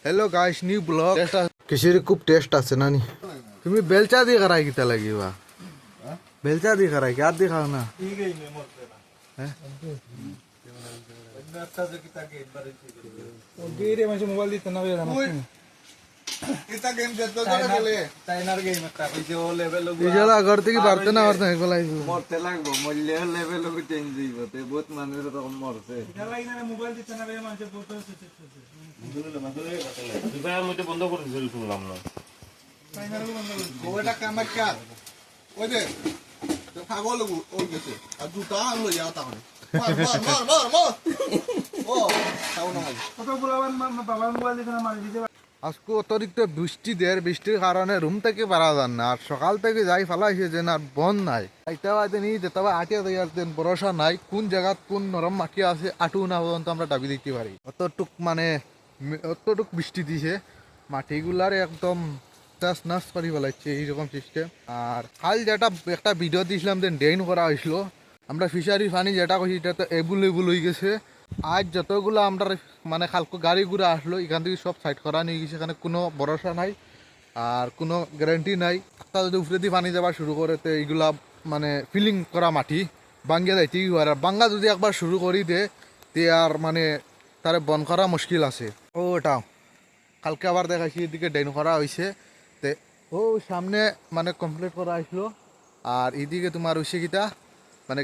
Hello guys new blog किसी खूब test আছে না নি তুমি বেলচা দিয়ে করাই কিতা লাগিবা বেলচা দিয়ে করাই কি আর দিয়ে খাও না ঠিক আছে মে মরতে না হ্যাঁ একটা যে কিতা গেম বারে ও গেরে মানে মোবাইল দিতে না বেরা কিতা গেম যেতে করে গেলে চাইনার গেম একটা কইছে ও লেভেল লগু ইজলা ঘর থেকে বাড়তে না বাড়তে একলাই মরতে লাগবো মরলে লেভেল লগু চেঞ্জ হইবতে বহুত মানুষ এরকম মরছে এটা লাইনা মোবাইল দিতে না বেরা মানে বহুত দুবার মধ্যে বন্ধ করে দিছিল শুনলাম না চাইনার বন্ধ করে ওটা কামাক্কা ওই যে তো পাগল লগু ওই গেছে আর দুটা হলো ইয়া তাহলে মার ও তাও না কত বলাবার বাবার মোবাইল দিতে না মারি দিতে আজকে অতিরিক্ত বৃষ্টির কারণে রুম থেকে পারা যান না আর সকাল থেকে যাই ফেলাইছে যে না বন্ধ নাই তবে আটিয়া দেন ভরসা নাই কোন জায়গাত কোন নরম মাটি আছে আটু না পর্যন্ত আমরা দাবি দিতে পারি অতটুক বৃষ্টি দিছে মাটিগুলার একদম চাষ নাশ করে ফেলাইছে এইরকম সিস্টেম। আর কাল যেটা একটা ভিডিও দিয়েছিলাম যে ড্রেন করা হয়েছিল আমরা ফিশারি পানি যেটা কইছি এটা তো এভেলেবল হয়ে গেছে। আজ যতগুলো আমরা মানে খালকো গাড়ি ঘুরে আসলো এখান থেকে সব সাইড করা নিয়ে গেছে, এখানে কোনো ভরসা নাই আর কোনো গ্যারান্টি নাই। তা যদি উপরে দিয়ে পানি যাওয়া শুরু করে তো এইগুলা মানে ফিলিং করা মাটি বাঙ্গিয়া যাইতে কি আর বাঙ্গা যদি একবার শুরু করি দে তে আর মানে তারে বন করা মুশকিল আছে। ও ওটাও কালকে আবার দেখাইছি এদিকে ড্রেন করা হয়েছে তে ও সামনে মানে কমপ্লিট করা আসলো আর এদিকে তোমার হয়েছে কিটা মানে